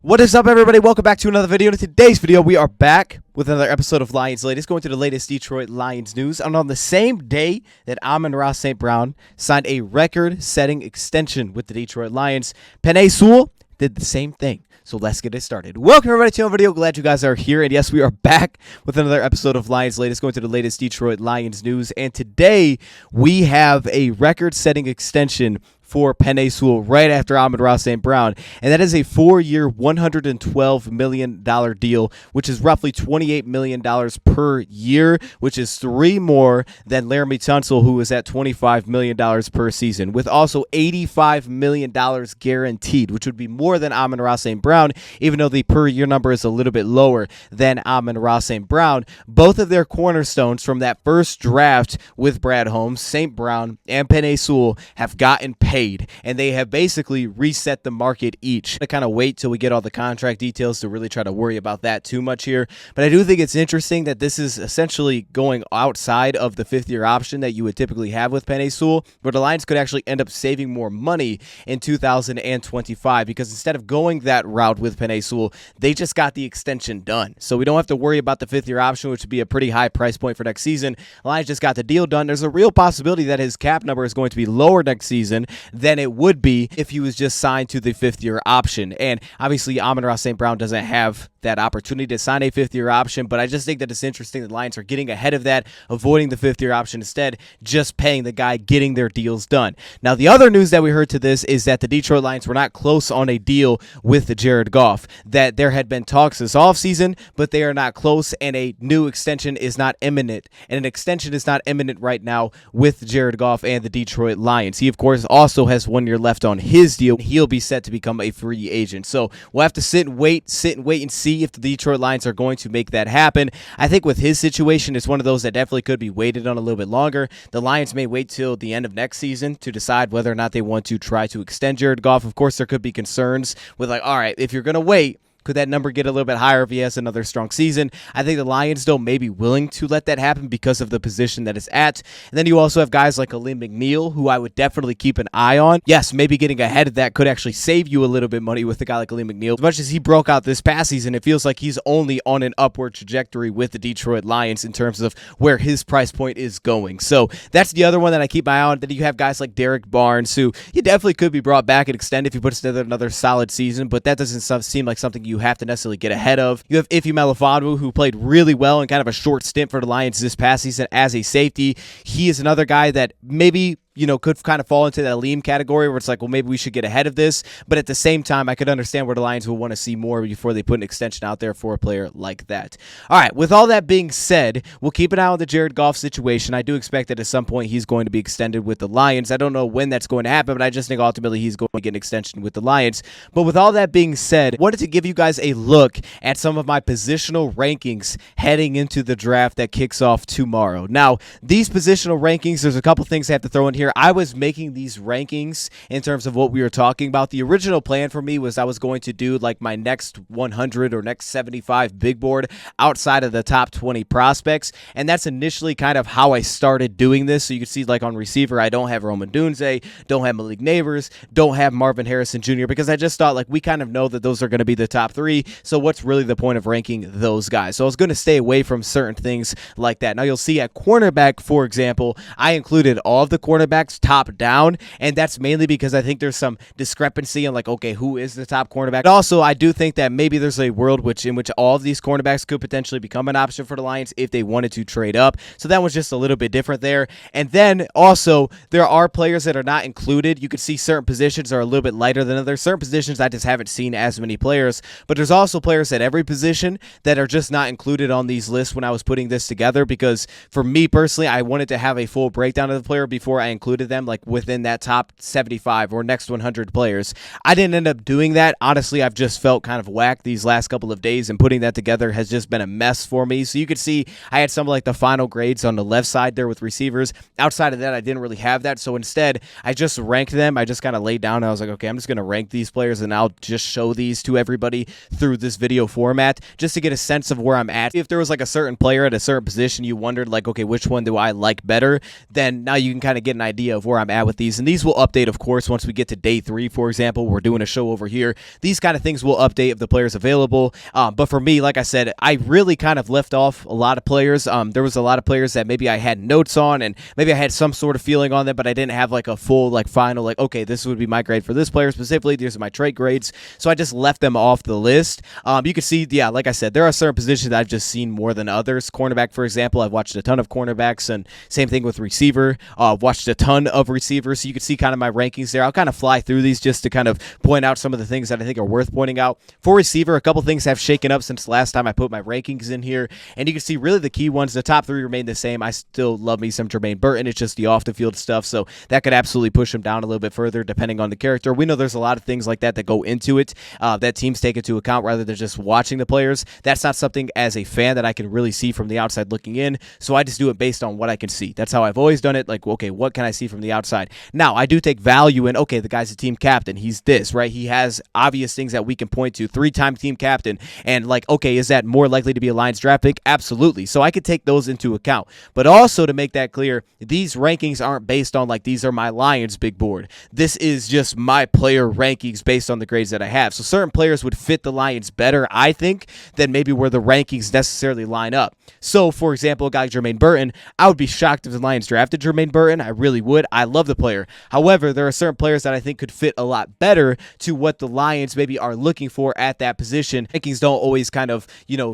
What is up, everybody? Welcome back to another video. In today's video, we are back with another episode of Lions Latest, going to the latest Detroit Lions news. And on the same day that Amon-Ra St. Brown signed a record-setting extension with the Detroit Lions, Penei Sewell did the same thing. So let's get it started. Welcome, everybody, to another video. Glad you guys are here. And yes, we are back with another episode of Lions Latest, going to the latest Detroit Lions news. And today, we have a record-setting extension for Penei Sewell right after Amon-Ra St. Brown, and that is a 4-year, $112 million deal, which is roughly $28 million per year, which is 3 more than Laremy Tunsil, who is at $25 million per season, with also $85 million guaranteed, which would be more than Amon-Ra St. Brown, even though the per year number is a little bit lower than Amon-Ra St. Brown. Both of their cornerstones from that first draft with Brad Holmes, St. Brown, and Penei Sewell have gotten paid. And they have basically reset the market each. I kind of wait till we get all the contract details to really try to worry about that too much here. But I do think it's interesting that this is essentially going outside of the 5th-year option that you would typically have with Penei Sewell, where the Lions could actually end up saving more money in 2025, because instead of going that route with Penei Sewell, they just got the extension done. So we don't have to worry about the 5th-year option, which would be a pretty high price point for next season. The Lions just got the deal done. There's a real possibility that his cap number is going to be lower next season than it would be if he was just signed to the 5th-year option. And obviously, Amon-Ra St. Brown doesn't have that opportunity to sign a 5th-year option, but I just think that it's interesting that the Lions are getting ahead of that, avoiding the 5th-year option, instead just paying the guy, getting their deals done. Now, the other news that we heard to this is that the Detroit Lions were not close on a deal with Jared Goff, that there had been talks this offseason, but they are not close, and a new extension is not imminent. And an extension is not imminent right now with Jared Goff and the Detroit Lions. He, of course, also has 1 year left on his deal. He'll be set to become a free agent. So we'll have to sit and wait and see if the Detroit Lions are going to make that happen. I think with his situation, it's one of those that definitely could be waited on a little bit longer. The Lions may wait till the end of next season to decide whether or not they want to try to extend Jared Goff. Of course, there could be concerns with, like, all right, if you're going to wait, could that number get a little bit higher if he has another strong season? I think the Lions, though, may be willing to let that happen because of the position that it's at. And then you also have guys like Alim McNeil, who I would definitely keep an eye on. Yes, maybe getting ahead of that could actually save you a little bit of money with a guy like Alim McNeil. As much as he broke out this past season, it feels like he's only on an upward trajectory with the Detroit Lions in terms of where his price point is going. So that's the other one that I keep my eye on. Then you have guys like Derek Barnes, who he definitely could be brought back and extended if he puts together another solid season, but that doesn't seem like something you have to necessarily get ahead of. You have Ife Melifonwu, who played really well in kind of a short stint for the Lions this past season as a safety. He is another guy that maybe, could kind of fall into that Alim category where it's like, well, maybe we should get ahead of this. But at the same time, I could understand where the Lions will want to see more before they put an extension out there for a player like that. All right, with all that being said, we'll keep an eye on the Jared Goff situation. I do expect that at some point he's going to be extended with the Lions. I don't know when that's going to happen, but I just think ultimately he's going to get an extension with the Lions. But with all that being said, I wanted to give you guys a look at some of my positional rankings heading into the draft that kicks off tomorrow. Now, these positional rankings, there's a couple things I have to throw in here. I was making these rankings in terms of what we were talking about. The original plan for me was I was going to do like my next 100 or next 75 big board outside of the top 20 prospects, and that's initially kind of how I started doing this. So you can see, like, on receiver, I don't have Roman Dunze, don't have Malik Neighbors, don't have Marvin Harrison Jr., because I just thought, like, we kind of know that those are going to be the top 3, so what's really the point of ranking those guys? So I was going to stay away from certain things like that. Now you'll see at cornerback, for example, I included all of the cornerbacks top down, and that's mainly because I think there's some discrepancy in, like, okay, who is the top cornerback? Also, I do think that maybe there's a world in which all of these cornerbacks could potentially become an option for the Lions if they wanted to trade up. So that was just a little bit different there. And then also, there are players that are not included. You can see certain positions are a little bit lighter than others. Certain positions I just haven't seen as many players, but there's also players at every position that are just not included on these lists when I was putting this together, because for me personally, I wanted to have a full breakdown of the player before I included them, like, within that top 75 or next 100 players. I didn't end up doing that. Honestly, I've just felt kind of whacked these last couple of days, and putting that together has just been a mess for me. So you could see I had some of, like, the final grades on the left side there with receivers. Outside of that, I didn't really have that. So instead, I just ranked them. I just kind of laid down and I was like, okay, I'm just going to rank these players, and I'll just show these to everybody through this video format just to get a sense of where I'm at. If there was, like, a certain player at a certain position you wondered, like, okay, which one do I like better, then now you can kind of get an idea of where I'm at with these. And these will update, of course, once we get to day 3, for example. We're doing a show over here. These kind of things will update if the player's available. But for me, like I said, I really kind of left off a lot of players. There was a lot of players that maybe I had notes on, and maybe I had some sort of feeling on them, but I didn't have like a full, like final, like, okay, this would be my grade for this player specifically. These are my trait grades. So I just left them off the list. You can see, yeah, like I said, there are certain positions that I've just seen more than others. Cornerback, for example, I've watched a ton of cornerbacks, and same thing with receiver. I've watched a ton of receivers, so you can see kind of my rankings there. I'll kind of fly through these just to kind of point out some of the things that I think are worth pointing out. For receiver, a couple things have shaken up since the last time I put my rankings in here, and you can see really the key ones. The top 3 remain the same. I still love me some Jermaine Burton. It's just the off-the-field stuff, so that could absolutely push him down a little bit further depending on the character. We know there's a lot of things like that that go into it that teams take into account rather than just watching the players. That's not something as a fan that I can really see from the outside looking in, so I just do it based on what I can see. That's how I've always done it. Like, okay, what can I see from the outside? Now, I do take value in, okay, the guy's a team captain. He's this, right? He has obvious things that we can point to. 3-time team captain. And like, okay, is that more likely to be a Lions draft pick? Absolutely. So I could take those into account. But also to make that clear, these rankings aren't based on like, these are my Lions big board. This is just my player rankings based on the grades that I have. So certain players would fit the Lions better, I think, than maybe where the rankings necessarily line up. So, for example, a guy like Jermaine Burton, I would be shocked if the Lions drafted Jermaine Burton. I really would. I love the player. However, there are certain players that I think could fit a lot better to what the Lions maybe are looking for at that position. Rankings don't always kind of,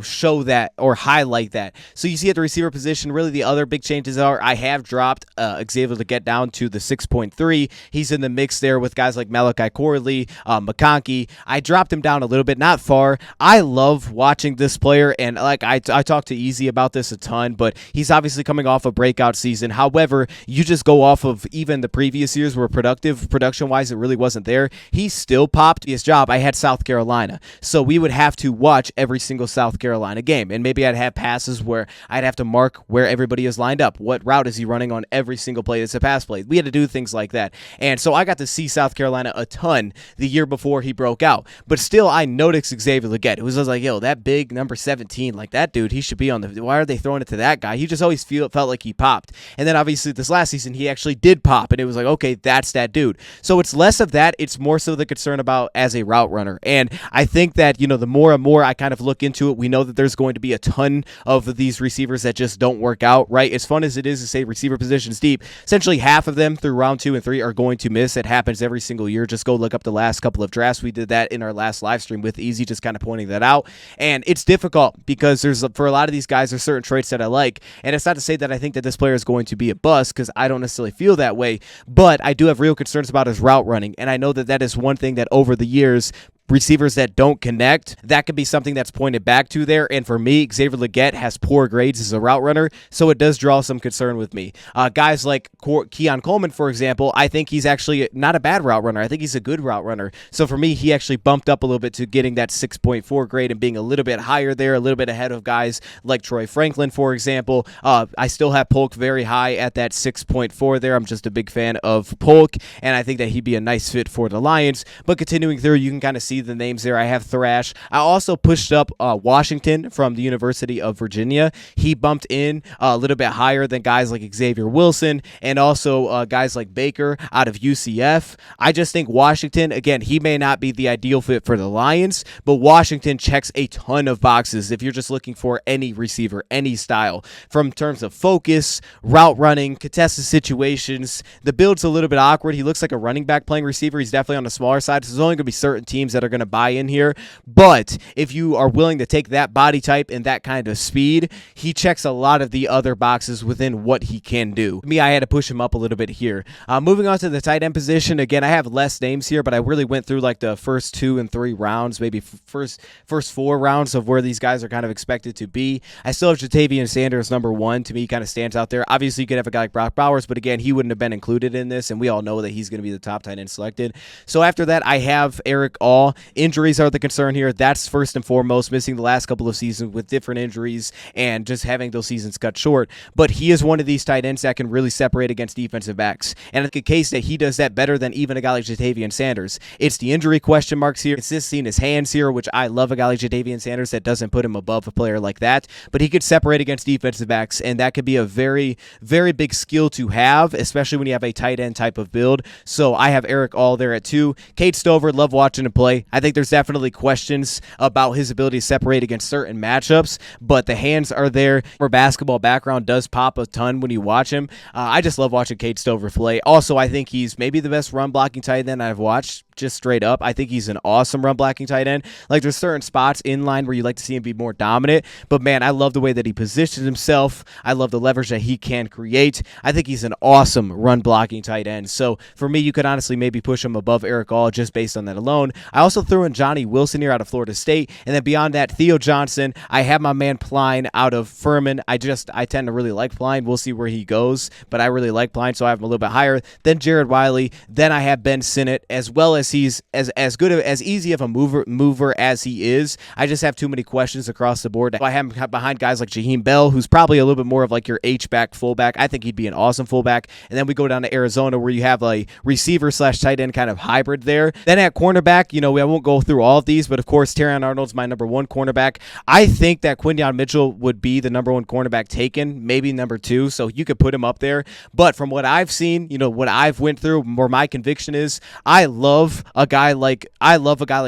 show that or highlight that. So you see at the receiver position, really the other big changes are I have dropped Xavier to get down to the 6.3. He's in the mix there with guys like Malachi Corley, McConkey. I dropped him down a little bit, not far. I love watching this player, and like I talked to Easy about this a ton, but he's obviously coming off a breakout season. However, you just go off of even the previous years where production-wise, it really wasn't there. He still popped his job. I had South Carolina, so we would have to watch every single South Carolina game, and maybe I'd have passes where I'd have to mark where everybody is lined up. What route is he running on every single play that's a pass play? We had to do things like that, and so I got to see South Carolina a ton the year before he broke out, but still I noticed Xavier Legette. It was like, yo, that big number 17, like that dude, he should be on the, why are they throwing it to that guy? He just always felt like he popped, and then obviously this last season he actually did pop, and it was like, okay, that's that dude. So it's less of that, it's more so the concern about as a route runner, and I think that, the more and more I kind of look into it, we know that there's going to be a ton of these receivers that just don't work out, right? As fun as it is to say receiver positions deep, essentially half of them through round 2 and 3 are going to miss. It happens every single year. Just go look up the last couple of drafts. We did that in our last live stream with Easy, just kind of pointing that out, and it's difficult because for a lot of these guys, there's certain traits that I like, and it's not to say that I think that this player is going to be a bust, because I don't necessarily feel that way, but I do have real concerns about his route running, and I know that that is one thing that over the years, receivers that don't connect, that could be something that's pointed back to there. And for me, Xavier Legette has poor grades as a route runner, so it does draw some concern with me. Guys like Keon Coleman, for example, I think he's actually not a bad route runner. I think he's a good route runner. So for me, he actually bumped up a little bit to getting that 6.4 grade and being a little bit higher there, a little bit ahead of guys like Troy Franklin, for example. I still have Polk very high at that 6.4 there. I'm just a big fan of Polk, and I think that he'd be a nice fit for the Lions. But continuing through, you can kind of see the names there. I have Thrash. I also pushed up Washington from the University of Virginia. He bumped in a little bit higher than guys like Xavier Wilson and also guys like Baker out of UCF. I just think Washington, again, he may not be the ideal fit for the Lions, but Washington checks a ton of boxes if you're just looking for any receiver, any style, from terms of focus, route running, contested situations. The build's a little bit awkward. He looks like a running back playing receiver. He's definitely on the smaller side, so there's only going to be certain teams that are going to buy in here, but if you are willing to take that body type and that kind of speed, he checks a lot of the other boxes within what he can do. Me, I had to push him up a little bit here. Moving on to the tight end position, again, I have less names here, but I really went through like the first 2 and 3 rounds, maybe first 4 rounds of where these guys are kind of expected to be. I still have Jatavian Sanders number 1. To me, kind of stands out there. Obviously, you could have a guy like Brock Bowers, but again, he wouldn't have been included in this, and we all know that he's going to be the top tight end selected. So after that, I have Eric All. overall. Injuries are the concern here. That's first and foremost, missing the last couple of seasons with different injuries and just having those seasons cut short. But he is one of these tight ends that can really separate against defensive backs. And it's a case that he does that better than even a guy like Jatavian Sanders. It's the injury question marks here. It's just seeing his hands here, which I love a guy like Jatavian Sanders that doesn't put him above a player like that. But he could separate against defensive backs, and that could be a very, very big skill to have, especially when you have a tight end type of build. So I have Eric All there at 2. Cade Stover, love watching him play. I think there's definitely questions about his ability to separate against certain matchups, but the hands are there. For basketball background does pop a ton when you watch him. I just love watching Cade Stover play. Also, I think he's maybe the best run blocking tight end I've watched, just straight up. I think he's an awesome run blocking tight end. Like, there's certain spots in line where you like to see him be more dominant, but man, I love the way that he positions himself. I love the leverage that he can create. I think he's an awesome run blocking tight end. So for me, you could honestly maybe push him above Eric All just based on that alone. I also threw in Johnny Wilson here out of Florida State, and then beyond that, Theo Johnson. I have my man Pline out of Furman. I tend to really like Pline. We'll see where he goes, but I really like Pline, so I have him a little bit higher. Then Jared Wiley. Then I have Ben Sinnott, as well as he's as good, as easy of a mover as he is. I just have too many questions across the board. I have him behind guys like Jaheim Bell, who's probably a little bit more of like your H-back fullback. I think he'd be an awesome fullback. And then we go down to Arizona, where you have a receiver / tight end kind of hybrid there. Then at cornerback, I won't go through all of these, but of course, Terrion Arnold's my number 1 cornerback. I think that Quinyon Mitchell would be the number 1 cornerback taken, maybe number 2, so you could put him up there. But from what I've seen, what I've went through, where my conviction is, I love a guy like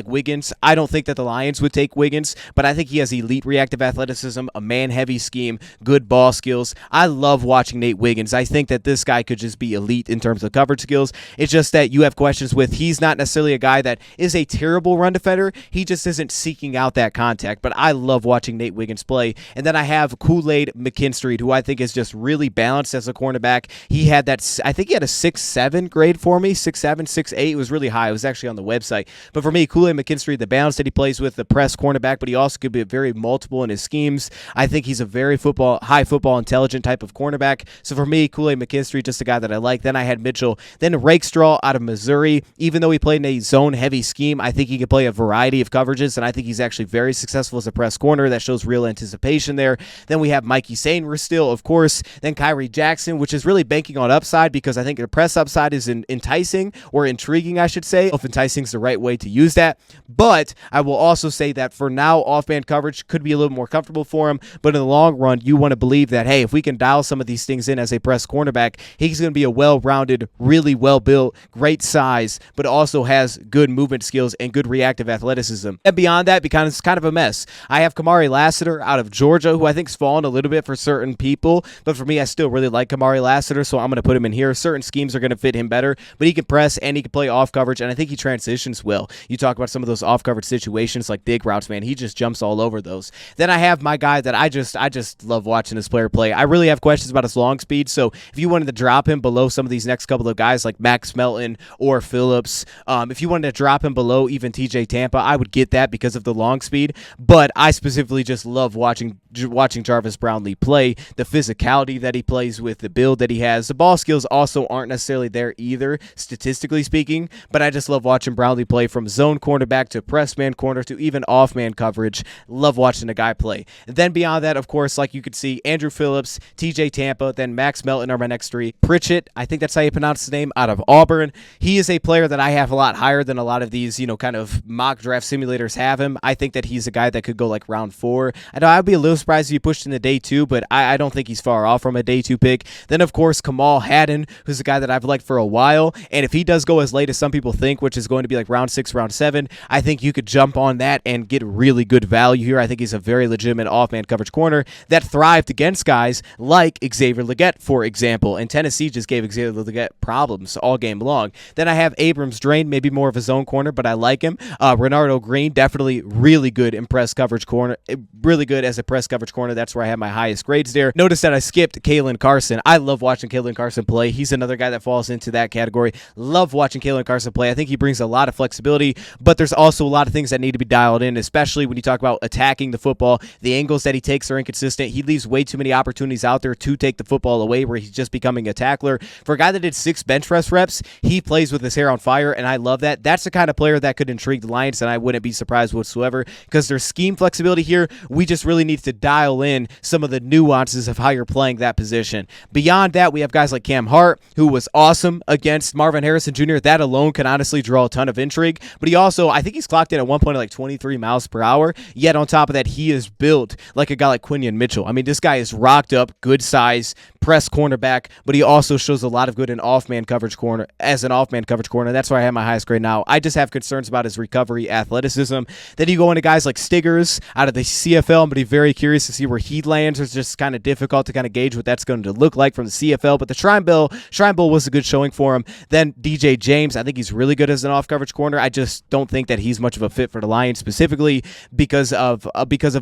Wiggins. I don't think that the Lions would take Wiggins, but I think he has elite reactive athleticism, a man-heavy scheme, good ball skills. I love watching Nate Wiggins. I think that this guy could just be elite in terms of coverage skills. It's just that you have questions with, he's not necessarily a guy that is a terrible run defender. He just isn't seeking out that contact, but I love watching Nate Wiggins play. And then I have Kool-Aid McKinstry, who I think is just really balanced as a cornerback. He had that, I think he had a 6.7 grade for me, 6.7, 6.8. It was really high. It was actually on the website. But for me, Kool-Aid McKinstry, the balance that he plays with, the press cornerback, but he also could be very multiple in his schemes. I think he's a very high football intelligent type of cornerback. So for me, Kool-Aid McKinstry, just a guy that I like. Then I had Mitchell. Then Rakestraw out of Missouri. Even though he played in a zone-heavy scheme, I think he could play a variety of coverages, and I think he's actually very successful as a press corner. That shows real anticipation there. Then we have Mikey Sainristil still, of course. Then Kyrie Jackson, which is really banking on upside, because I think the press upside is enticing, or intriguing, I should say, if enticing is the right way to use that. But I will also say that for now, off-band coverage could be a little more comfortable for him, but in the long run, you want to believe that, hey, if we can dial some of these things in as a press cornerback, he's going to be a well-rounded, really well-built, great size, but also has good movement skills and good reactive athleticism. And beyond that, because it's kind of a mess. I have Kamari Lassiter out of Georgia, who I think's fallen a little bit for certain people, but for me, I still really like Kamari Lassiter, so I'm going to put him in here. Certain schemes are going to fit him better, but he can press and he can play off coverage, and I think he transitions well. You talk about some of those off coverage situations like dig routes, man, he just jumps all over those. Then I have my guy that I just love watching this player play. I really have questions about his long speed, so if you wanted to drop him below some of these next couple of guys like Max Melton or Phillips, if you wanted to drop him below even TJ Tampa, I would get that because of the long speed, but I specifically just love watching Jarvis Brownlee play, the physicality that he plays with, the build that he has. The ball skills also aren't necessarily there either, statistically speaking, but I just love watching Brownlee play from zone cornerback to press man corner to even off man coverage. Love watching the guy play. And then beyond that, of course, like you could see, Andrew Phillips, TJ Tampa, then Max Melton are my next 3. Pritchett, I think that's how you pronounce his name, out of Auburn. He is a player that I have a lot higher than a lot of these, kind of mock draft simulators have him. I think that he's a guy that could go like round 4. I know I'd be a little surprised if he pushed into day 2, but I don't think he's far off from a day 2 pick. Then, of course, Kamal Haddon, who's a guy that I've liked for a while, and if he does go as late as some people think, which is going to be like round 6, round 7, I think you could jump on that and get really good value here. I think he's a very legitimate off-man coverage corner that thrived against guys like Xavier Legette, for example, and Tennessee just gave Xavier Legette problems all game long. Then I have Abrams Drain, maybe more of a zone corner, but I like him. Renardo Green, definitely really good in press coverage corner, really good as a press coverage coverage corner. That's where I have my highest grades there. Notice that I skipped Kalen Carson. I love watching Kalen Carson play. He's another guy that falls into that category. Love watching Kalen Carson play. I think he brings a lot of flexibility, but there's also a lot of things that need to be dialed in, especially when you talk about attacking the football. The angles that he takes are inconsistent. He leaves way too many opportunities out there to take the football away where he's just becoming a tackler. For a guy that did 6 bench press reps, he plays with his hair on fire, and I love that. That's the kind of player that could intrigue the Lions, and I wouldn't be surprised whatsoever because there's scheme flexibility here. We just really need to dial in some of the nuances of how you're playing that position. Beyond that, we have guys like Cam Hart, who was awesome against Marvin Harrison Jr. That alone can honestly draw a ton of intrigue, but he also, I think he's clocked in at one point at like 23 miles per hour, yet on top of that, he is built like a guy like Quinion Mitchell. I mean, this guy is rocked up, good size, press cornerback, but he also shows a lot of good in off-man coverage corner as an off-man coverage corner. That's why I have my highest grade now. I just have concerns about his recovery athleticism. Then you go into guys like Stiggers out of the CFL. I'm going to be very curious to see where he lands. It's just kind of difficult to kind of gauge what that's going to look like from the CFL, but the Shrine Bowl was a good showing for him. Then DJ James, I think he's really good as an off-coverage corner. I just don't think that he's much of a fit for the Lions specifically because of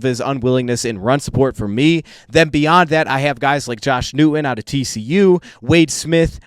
his unwillingness in run support for me. Then beyond that, I have guys like Josh Newton out of TCU, Wade Smith,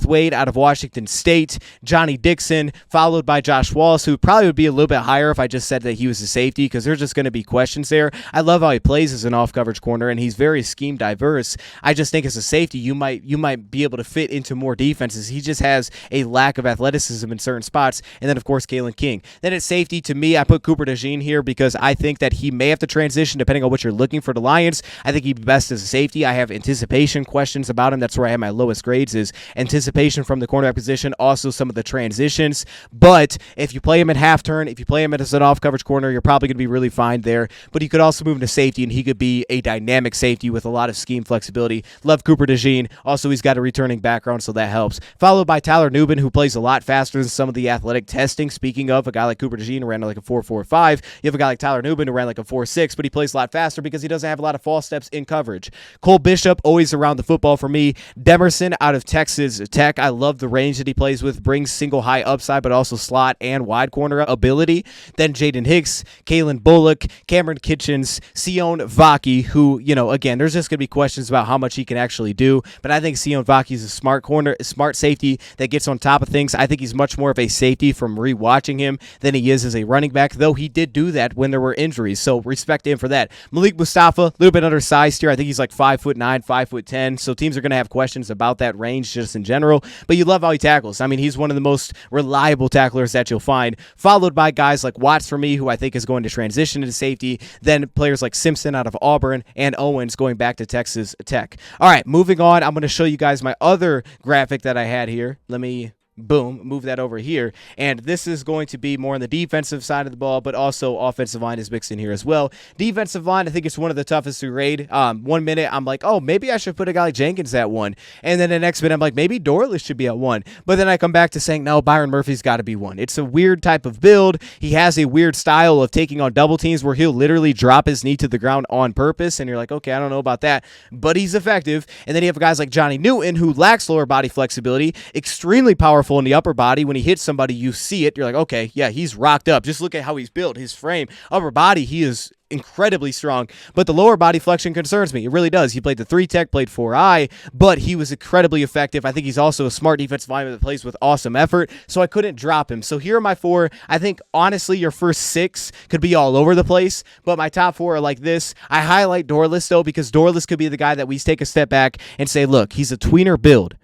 Wade out of Washington State, Johnny Dixon, followed by Josh Wallace, who probably would be a little bit higher if I just said that he was a safety because there's just going to be questions there. I love how he plays as an off-coverage corner, and he's very scheme diverse. I just think as a safety, you might be able to fit into more defenses. He just has a lack of athleticism in certain spots. And then, of course, Kalen King. Then at safety, to me, I put Cooper DeJean here because I think that he may have to transition depending on what you're looking for the Lions. I think he'd be best as a safety. I have anticipation questions about him. That's where I have my lowest grades is anticipation from the cornerback position, also some of the transitions. But if you play him at half turn, if you play him as an off-coverage corner, you're probably going to be really fine there. But you could also move him to safety, and he could be a dynamic safety with a lot of scheme flexibility. Love Cooper DeJean. Also, he's got a returning background, so that helps. Followed by Tyler Nubin, who plays a lot faster than some of the athletic testing. Speaking of a guy like Cooper DeJean who ran like a 4.45, you have a guy like Tyler Nubin who ran like a 4.6, but he plays a lot faster because he doesn't have a lot of false steps in coverage. Cole Bishop, always around the football for me. Demerson out of Texas Tech. I love the range that he plays with, brings single high upside, but also slot and wide corner ability. Then Jaden Hicks, Kalen Bullock, Cameron Kitchens, Sion Vaki, who, again, there's just going to be questions about how much he can actually do, but I think Sion Vaki is a smart safety that gets on top of things. I think he's much more of a safety from rewatching him than he is as a running back, though he did do that when there were injuries, so respect him for that. Malik Mustafa, a little bit undersized here. I think he's like 5'9", 5'10", so teams are going to have questions about that range just in general, but you love how he tackles. I mean, he's one of the most reliable tacklers that you'll find, followed by guys like Watts for me, who I think is going to transition into safety, then players like Simpson out of Auburn, and Owens going back to Texas Tech. All right, moving on, I'm going to show you guys my other graphic that I had here. Let me move that over here, and this is going to be more on the defensive side of the ball, but also offensive line is mixed in here as well. Defensive line, I think it's one of the toughest to grade. 1 minute I'm like, oh, maybe I should put a guy like Jenkins at 1, and then the next minute I'm like, maybe Dorless should be at 1, but then I come back to saying, no, Byron Murphy's got to be 1. It's a weird type of build. He has a weird style of taking on double teams where he'll literally drop his knee to the ground on purpose, and you're like, okay, I don't know about that, but he's effective. And then you have guys like Johnny Newton, who lacks lower body flexibility, extremely powerful in the upper body. When he hits somebody, you see it. You're like, okay, yeah, he's rocked up. Just look at how he's built. His frame, upper body, he is incredibly strong, but the lower body flexion concerns me. It really does. He played the 3-tech, played 4-eye, but he was incredibly effective. I think he's also a smart defensive lineman that plays with awesome effort, so I couldn't drop him. So here are my 4. I think, honestly, your first 6 could be all over the place, but my top 4 are like this. I highlight Dorless, though, because Dorless could be the guy that we take a step back and say, look, he's a tweener build.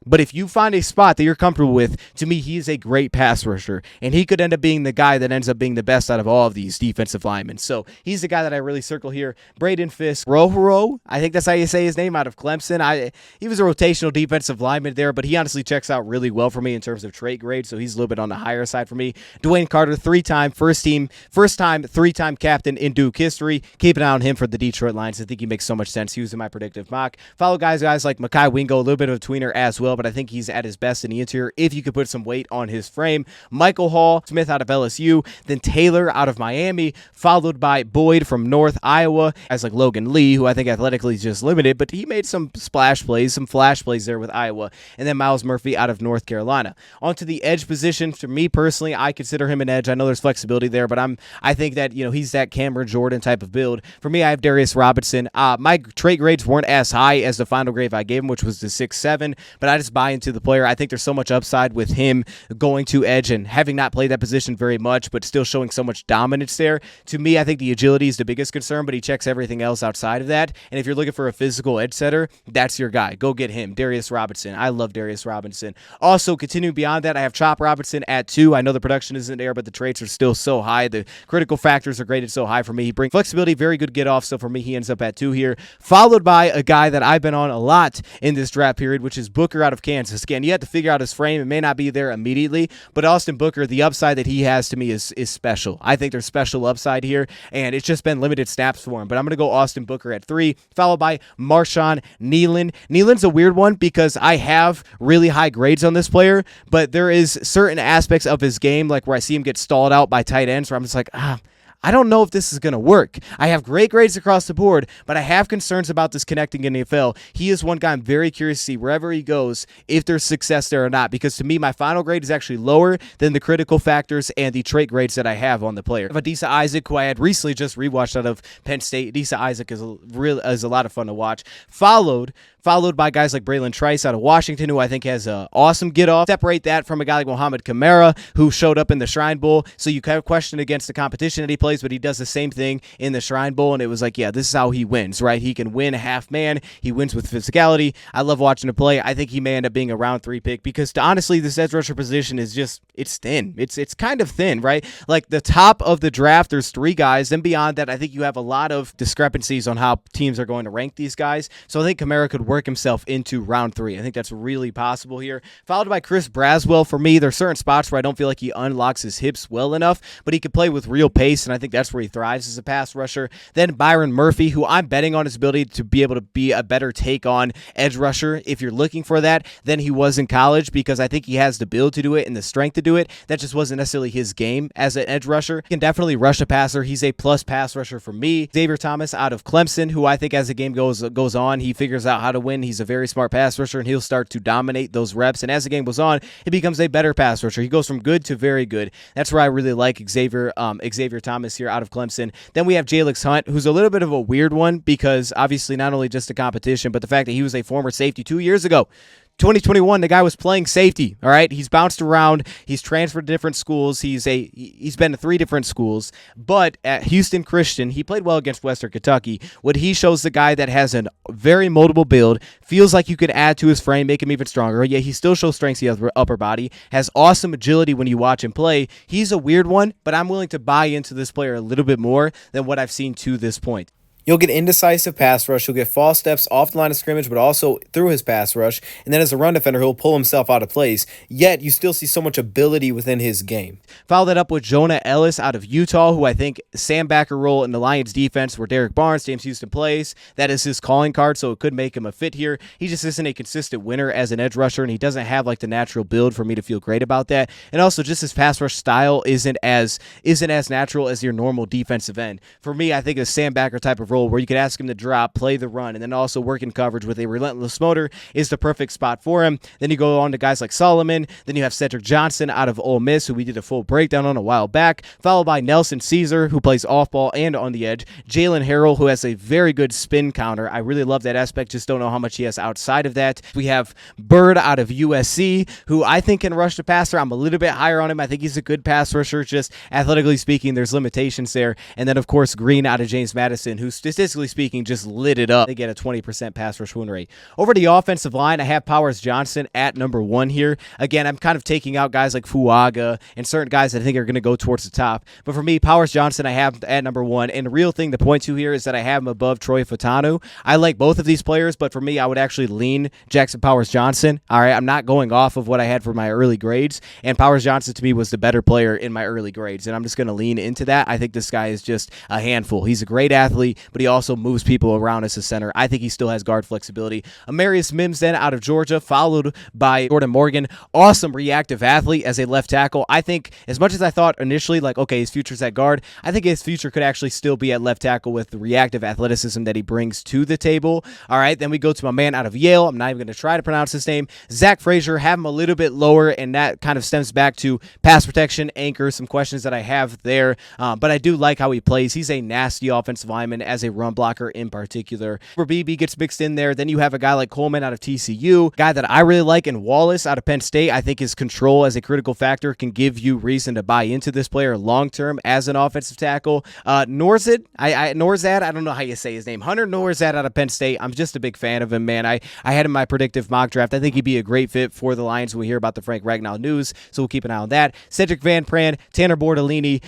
But if you find a spot that you're comfortable with, to me, he is a great pass rusher, and he could end up being the guy that ends up being the best out of all of these defensive linemen. So he's the guy that I really circle here. Braden Fisk, Rohoro, I think that's how you say his name, out of Clemson. He was a rotational defensive lineman there, but he honestly checks out really well for me in terms of trait grade, so he's a little bit on the higher side for me. Dwayne Carter, 3-time first-time 3-time captain in Duke history. Keep an eye on him for the Detroit Lions. I think he makes so much sense. He was in my predictive mock. Follow guys like Mekhi Wingo, a little bit of a tweener as well. NFL, but I think he's at his best in the interior if you could put some weight on his frame. Michael Hall Smith out of LSU, then Taylor out of Miami, followed by Boyd from North Iowa, as like Logan Lee, who I think athletically is just limited, but he made some splash plays, some flash plays there with Iowa, and then Miles Murphy out of North Carolina. Onto the edge position, for me personally, I consider him an edge. I know there's flexibility there, but I think that, he's that Cameron Jordan type of build. For me, I have Darius Robinson. My trait grades weren't as high as the final grade I gave him, which was the 6.7, but I just buy into the player. I think there's so much upside with him going to edge and having not played that position very much, but still showing so much dominance there. To me, I think the agility is the biggest concern, but he checks everything else outside of that. And if you're looking for a physical edge setter, that's your guy. Go get him, Darius Robinson. I love Darius Robinson. Also, continuing beyond that, I have Chop Robinson at 2. I know the production isn't there, but the traits are still so high. The critical factors are graded so high for me. He brings flexibility, very good get off. So for me, he ends up at 2 here, followed by a guy that I've been on a lot in this draft period, which is Booker out of Kansas. Again, you have to figure out his frame. It may not be there immediately, but Austin Booker, the upside that he has to me is special. I think there's special upside here, and it's just been limited snaps for him. But I'm going to go Austin Booker at 3, followed by Marshawn Nealon. Nealon's a weird one because I have really high grades on this player, but there is certain aspects of his game, like where I see him get stalled out by tight ends, where I'm just like, I don't know if this is going to work. I have great grades across the board, but I have concerns about this connecting in the NFL. He is one guy I'm very curious to see wherever he goes, if there's success there or not, because to me, my final grade is actually lower than the critical factors and the trait grades that I have on the player. Adisa Isaac, who I had recently just rewatched out of Penn State. Adisa Isaac is a lot of fun to watch. Followed by guys like Braylon Trice out of Washington, who I think has an awesome get-off. Separate that from a guy like Mohamed Kamara, who showed up in the Shrine Bowl, so you kind of question against the competition that he plays, but he does the same thing in the Shrine Bowl, and it was like, yeah, this is how he wins, right? He can win half man. He wins with physicality. I love watching him play. I think he may end up being a round 3 pick because, honestly, this edge rusher position is just, it's thin. It's kind of thin, right? Like, the top of the draft, there's 3 guys, and beyond that, I think you have a lot of discrepancies on how teams are going to rank these guys, so I think Kamara could work himself into round 3. I think that's really possible here. Followed by Chris Braswell. For me, there's certain spots where I don't feel like he unlocks his hips well enough, but he can play with real pace, and I think that's where he thrives as a pass rusher. Then Byron Murphy, who I'm betting on his ability to be able to be a better take on edge rusher if you're looking for that than he was in college, because I think he has the build to do it and the strength to do it. That just wasn't necessarily his game as an edge rusher. He can definitely rush a passer. He's a plus pass rusher for me. Xavier Thomas out of Clemson, who I think as the game goes on, he figures out how to win. He's a very smart pass rusher, and he'll start to dominate those reps. And as the game goes on, he becomes a better pass rusher. He goes from good to very good. That's where I really like Xavier Thomas here out of Clemson. Then we have Jalix Hunt, who's a little bit of a weird one because obviously not only just the competition, but the fact that he was a former safety 2 years ago. 2021, the guy was playing safety, all right? He's bounced around. He's transferred to different schools. He's been to 3 different schools. But at Houston Christian, he played well against Western Kentucky. What he shows the guy that has a very moldable build, feels like you could add to his frame, make him even stronger. Yeah, he still shows strength in the upper body, has awesome agility when you watch him play. He's a weird one, but I'm willing to buy into this player a little bit more than what I've seen to this point. You'll get indecisive pass rush. He'll get false steps off the line of scrimmage, but also through his pass rush. And then as a run defender, he'll pull himself out of place. Yet, you still see so much ability within his game. Follow that up with Jonah Ellis out of Utah, who I think Sam backer role in the Lions defense where Derek Barnes, James Houston plays. That is his calling card, so it could make him a fit here. He just isn't a consistent winner as an edge rusher, and he doesn't have like the natural build for me to feel great about that. And also, just his pass rush style isn't as natural as your normal defensive end. For me, I think a Sam backer type of role where you could ask him to drop, play the run, and then also work in coverage with a relentless motor is the perfect spot for him. Then you go on to guys like Solomon. Then you have Cedric Johnson out of Ole Miss, who we did a full breakdown on a while back, followed by Nelson Caesar, who plays off ball and on the edge. Jalen Harrell, who has a very good spin counter. I really love that aspect, just don't know how much he has outside of that. We have Bird out of USC, who I think can rush the passer. I'm a little bit higher on him. I think he's a good pass rusher, just athletically speaking, there's limitations there. And then, of course, Green out of James Madison, who statistically speaking just lit it up. They get a 20% pass rush win rate. Over the offensive line, I have Powers Johnson at number 1 here. Again, I'm kind of taking out guys like Fuaga and certain guys that I think are going to go towards the top. But for me, Powers Johnson I have at number 1. And the real thing to point to here is that I have him above Troy Fatanu. I like both of these players, but for me, I would actually lean Jackson Powers Johnson. All right, I'm not going off of what I had for my early grades. And Powers Johnson to me was the better player in my early grades. And I'm just going to lean into that. I think this guy is just a handful. He's a great athlete, but he also moves people around as a center. I think he still has guard flexibility. Amarius Mims then out of Georgia, followed by Jordan Morgan. Awesome reactive athlete as a left tackle. I think as much as I thought initially, like, okay, his future's at guard, I think his future could actually still be at left tackle with the reactive athleticism that he brings to the table. All right, then we go to my man out of Yale. I'm not even going to try to pronounce his name. Zach Frazier, have him a little bit lower, and that kind of stems back to pass protection, anchor, some questions that I have there. But I do like how he plays. He's a nasty offensive lineman as a run blocker in particular. Where BB gets mixed in there, then you have a guy like Coleman out of TCU, guy that I really like, and Wallace out of Penn State. I think his control as a critical factor can give you reason to buy into this player long-term as an offensive tackle. Norzad, I don't know how you say his name. Hunter Norzad out of Penn State. I'm just a big fan of him, man. I had him in my predictive mock draft. I think he'd be a great fit for the Lions when we hear about the Frank Ragnow news, so we'll keep an eye on that. Cedric Van Pran, Tanner Bordellini,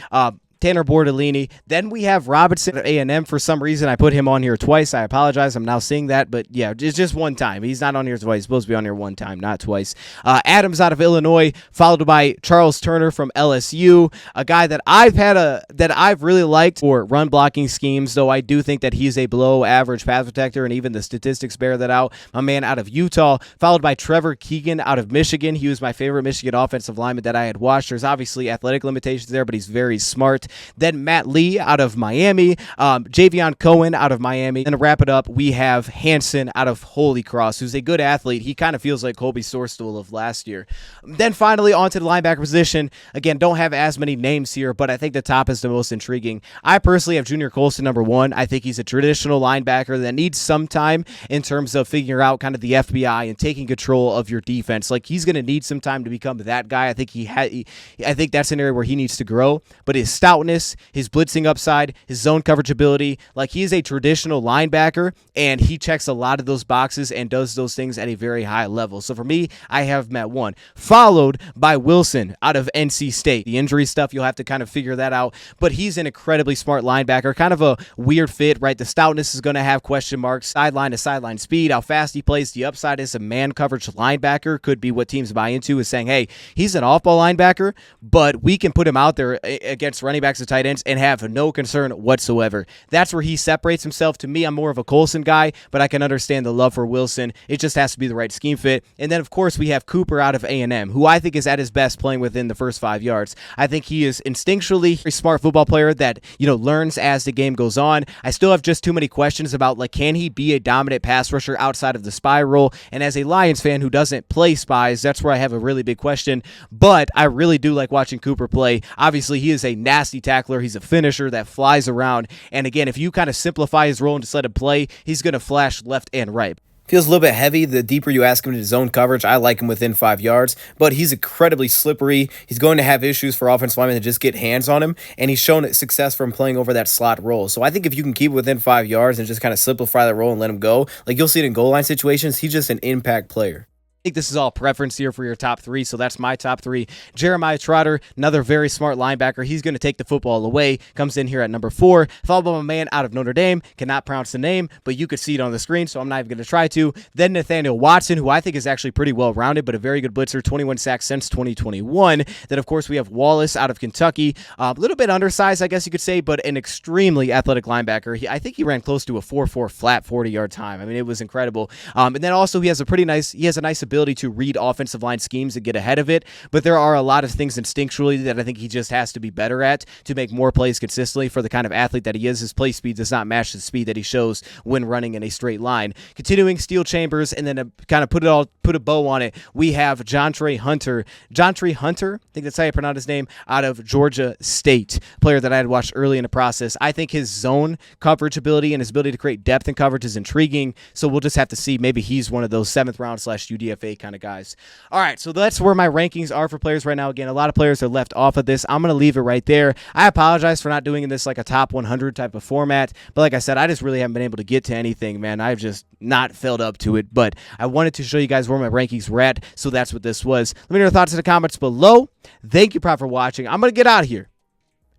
Then we have Robinson at A&M. For some reason, I put him on here twice. I apologize. I'm now seeing that, but yeah, it's just one time. He's not on here twice. He's supposed to be on here one time, not twice. Adams out of Illinois, followed by Charles Turner from LSU, a guy that I've really liked for run blocking schemes, though I do think that he's a below average pass protector, and even the statistics bear that out. My man out of Utah, followed by Trevor Keegan out of Michigan. He was my favorite Michigan offensive lineman that I had watched. There's obviously athletic limitations there, but he's very smart. Then Matt Lee out of Miami, Javion Cohen out of Miami. And to wrap it up, we have Hanson out of Holy Cross, who's a good athlete. He kind of feels like Colby Sorstool of last year. Then finally, onto the linebacker position. Again, don't have as many names here, but I think the top is the most intriguing. I personally have Junior Colston number 1. I think he's a traditional linebacker that needs some time in terms of figuring out kind of the FBI and taking control of your defense. Like, he's going to need some time to become that guy. I think that's an area where he needs to grow, but his stoutness, his blitzing upside, his zone coverage ability, like, he is a traditional linebacker, and he checks a lot of those boxes and does those things at a very high level. So for me, I have him at 1, followed by Wilson out of NC State. The injury stuff, you'll have to kind of figure that out, but he's an incredibly smart linebacker, kind of a weird fit, right? The stoutness is going to have question marks, sideline to sideline speed, how fast he plays. The upside is a man coverage linebacker, could be what teams buy into, is saying, hey, he's an off-ball linebacker, but we can put him out there against running backs and tight ends and have no concern whatsoever. That's where he separates himself. To me, I'm more of a Colson guy, but I can understand the love for Wilson. It just has to be the right scheme fit. And then, of course, we have Cooper out of A&M, who I think is at his best playing within the first 5 yards. I think he is instinctually a smart football player that, learns as the game goes on. I still have just too many questions about, like, can he be a dominant pass rusher outside of the spy role? And as a Lions fan who doesn't play spies, that's where I have a really big question. But I really do like watching Cooper play. Obviously, he is a nasty tackler. He's a finisher that flies around. And again, if you kind of simplify his role and just let him play, he's going to flash left and right. Feels a little bit heavy the deeper you ask him into zone coverage. I like him within 5 yards, but he's incredibly slippery. He's going to have issues for offensive linemen to just get hands on him, and he's shown success from playing over that slot role. So I think if you can keep it within 5 yards and just kind of simplify that role and let him go, like, you'll see it in goal line situations, he's just an impact player. I think this is all preference here for your top 3, so that's my top 3. Jeremiah Trotter, another very smart linebacker. He's going to take the football away. Comes in here at number 4. Followed by my man out of Notre Dame. Cannot pronounce the name, but you could see it on the screen, so I'm not even going to try to. Then Nathaniel Watson, who I think is actually pretty well-rounded, but a very good blitzer, 21 sacks since 2021. Then, of course, we have Wallace out of Kentucky. A little bit undersized, I guess you could say, but an extremely athletic linebacker. I think he ran close to a 4.4 flat 40-yard time. I mean, it was incredible. And then also he has a nice ability to read offensive line schemes and get ahead of it, but there are a lot of things instinctually that I think he just has to be better at to make more plays consistently for the kind of athlete that he is. His play speed does not match the speed that he shows when running in a straight line. Continuing Steel Chambers, and then to kind of put a bow on it, we have Jontre Hunter, I think that's how you pronounce his name, out of Georgia State, player that I had watched early in the process. I think his zone coverage ability and his ability to create depth and coverage is intriguing, so we'll just have to see. Maybe he's one of those 7th round / UDFA kind of guys. All right, so that's where my rankings are for players right now. Again, a lot of players are left off of this. I'm going to leave it right there. I apologize for not doing this like a top 100 type of format, but like I said, I just really haven't been able to get to anything, man. I've just not filled up to it, but I wanted to show you guys where my rankings were at, so that's what this was. Let me know your thoughts in the comments below. Thank you, Prop, for watching. I'm going to get out of here.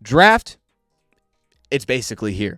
Draft, it's basically here.